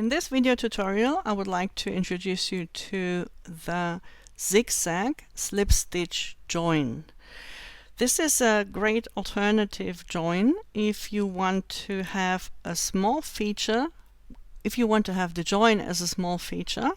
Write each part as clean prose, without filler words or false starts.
In this video tutorial, I would like to introduce you to the Zig-Zag slip stitch join. This is a great alternative join if you want to have a small feature, if you want to have the join as a small feature,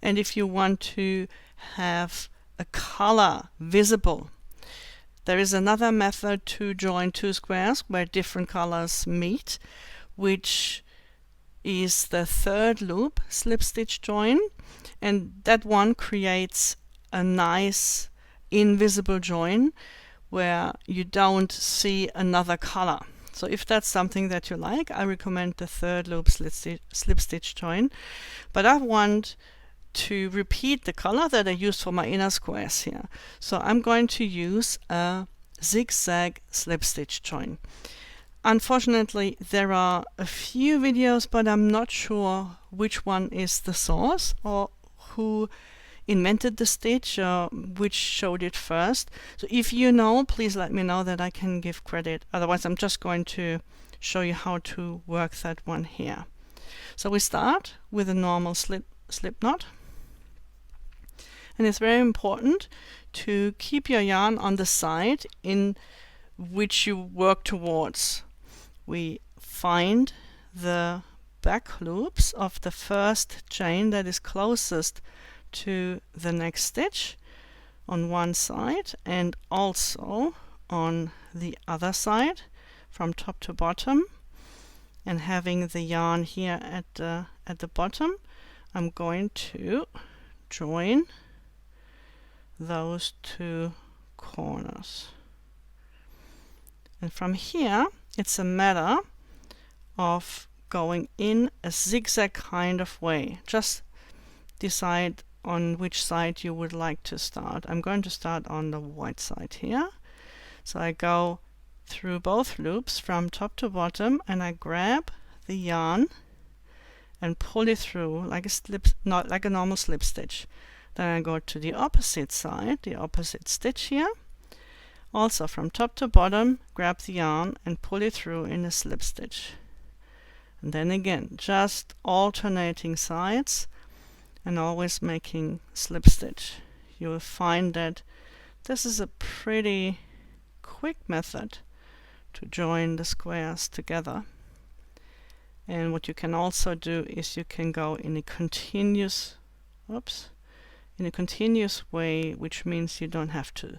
and if you want to have a color visible. There is another method to join two squares where different colors meet, which is the third loop slip stitch join, and that one creates a nice invisible join where you don't see another color. So if that's something that you like, I recommend the third loop slip stitch join. But I want to repeat the color that I used for my inner squares here. So I'm going to use a zigzag slip stitch join. Unfortunately, there are a few videos, but I'm not sure which one is the source or who invented the stitch or which showed it first. So if you know, please let me know that I can give credit. Otherwise, I'm just going to show you how to work that one here. So we start with a normal slip knot. And it's very important to keep your yarn on the side in which you work towards. We find the back loops of the first chain that is closest to the next stitch on one side and also on the other side from top to bottom, and having the yarn here at the bottom, I'm going to join those two corners. And from here it's a matter of going in a zigzag kind of way. Just decide on which side you would like to start. I'm going to start on the white side here. So I go through both loops from top to bottom and I grab the yarn and pull it through like a normal slip stitch. Then I go to the opposite side, the opposite stitch here. Also from top to bottom, grab the yarn and pull it through in a slip stitch. And then again, just alternating sides and always making slip stitch. You will find that this is a pretty quick method to join the squares together. And what you can also do is you can go in a continuous way, which means you don't have to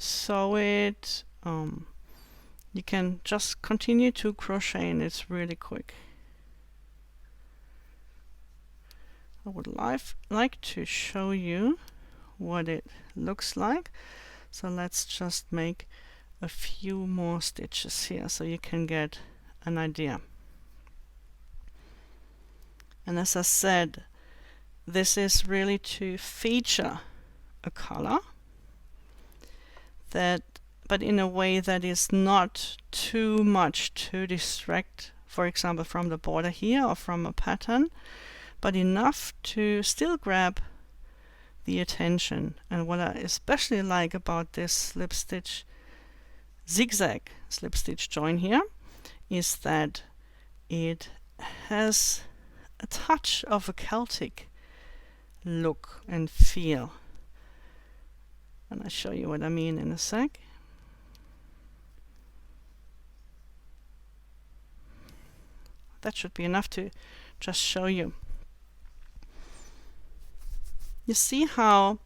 sew it. You can just continue to crochet and it's really quick. I would like to show you what it looks like. So let's just make a few more stitches here so you can get an idea. And as I said, this is really to feature a color, but in a way that is not too much to distract, for example, from the border here or from a pattern, but enough to still grab the attention. And what I especially like about this slip stitch zigzag slip stitch join here is that it has a touch of a Celtic look and feel. And I'll show you what I mean in a sec. That should be enough to just show you. You see how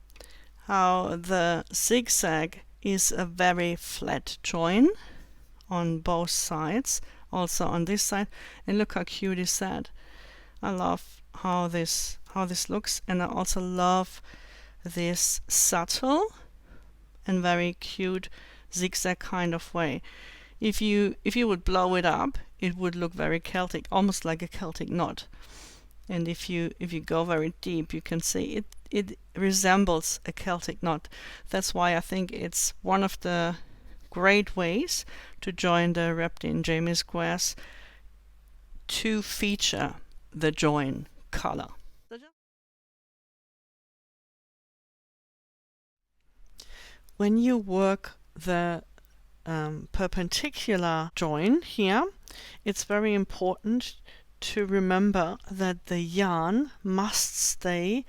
the zigzag is a very flat join on both sides, also on this side, and look how cute is that. I love how this looks, and I also love this subtle and very cute zigzag kind of way. If you would blow it up, it would look very Celtic, almost like a Celtic knot. And if you go very deep, you can see it resembles a Celtic knot. That's why I think it's one of the great ways to join the wrapped in Jamie squares to feature the join color. When you work the perpendicular join here, it's very important to remember that the yarn must stay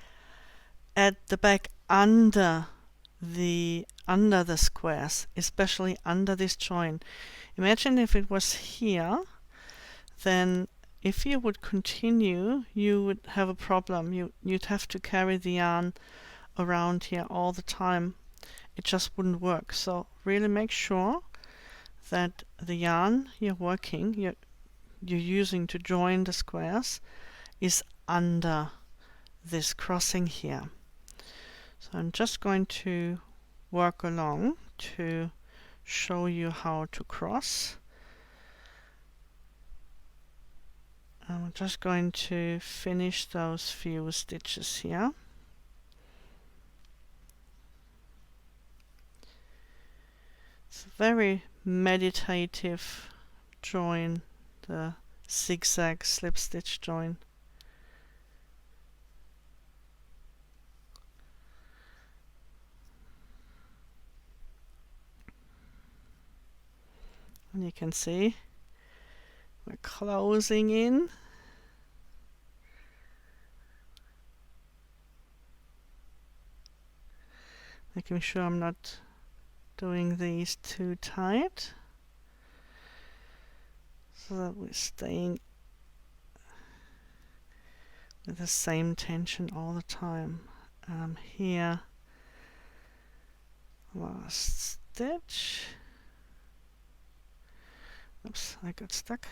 at the back under the squares, especially under this join. Imagine if it was here, then if you would continue, you would have a problem. You'd have to carry the yarn around here all the time. It just wouldn't work. So really make sure that the yarn you're using to join the squares is under this crossing here. So I'm just going to work along to show you how to cross. I'm just going to finish those few stitches here. It's a very meditative join, the zigzag slip stitch join. And you can see we're closing in. Making sure I'm not doing these too tight, so that we're staying with the same tension all the time. Here, last stitch. Oops, I got stuck.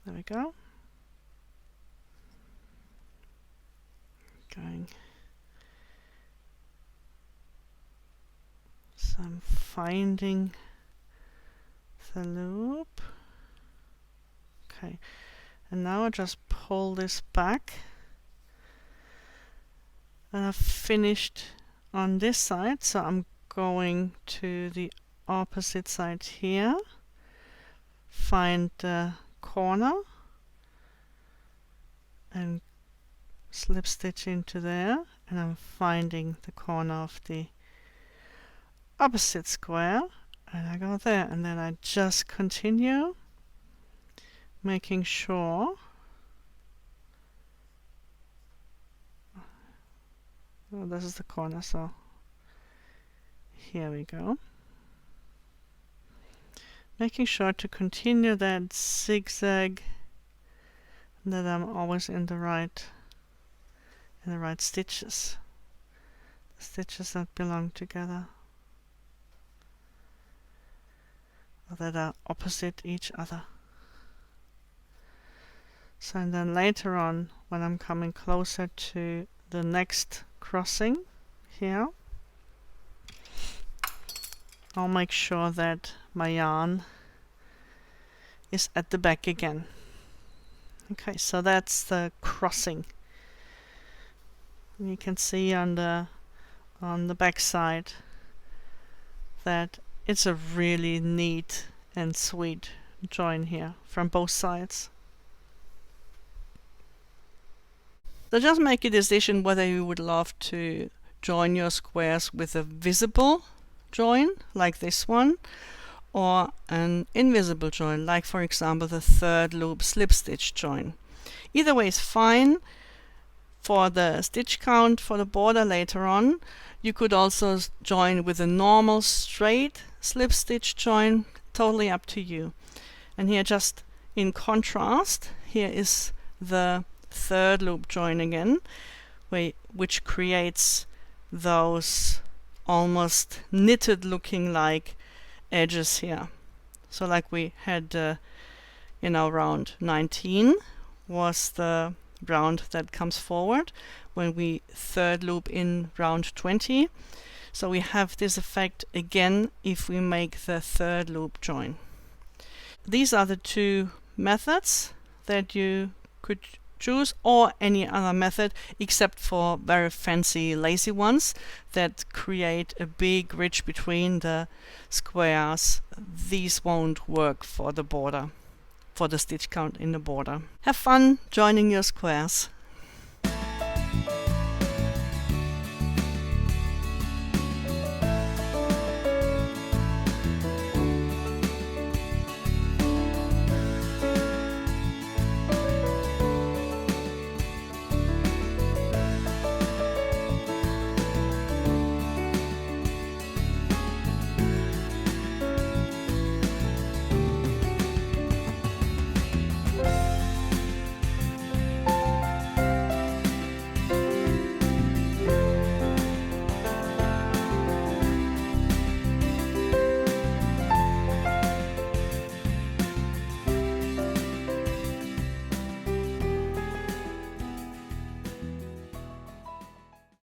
There we go. Going. So I'm finding the loop. Okay, and now I just pull this back. And I've finished on this side, so I'm going to the opposite side here. Find the corner and slip stitch into there, and I'm finding the corner of the opposite square, and I go there, and then I just continue making sure this is the corner, so here we go. Making sure to continue that zigzag, and that I'm always in the right stitches, the stitches that belong together, or that are opposite each other. So and then later on, when I'm coming closer to the next crossing here, I'll make sure that my yarn is at the back again. Okay, so that's the crossing. You can see on the back side that it's a really neat and sweet join here from both sides. So just make a decision whether you would love to join your squares with a visible join like this one, or an invisible join, like for example the third loop slip stitch join. Either way is fine. For the stitch count for the border later on, you could also join with a normal straight slip stitch join, totally up to you. And here, just in contrast, here is the third loop join again, which creates those almost knitted looking like edges here. So like we had round 19 was the round that comes forward when we third loop in round 20. So we have this effect again if we make the third loop join. These are the two methods that you could choose, or any other method except for very fancy lazy ones that create a big ridge between the squares. These won't work for the border, for the stitch count in the border. Have fun joining your squares.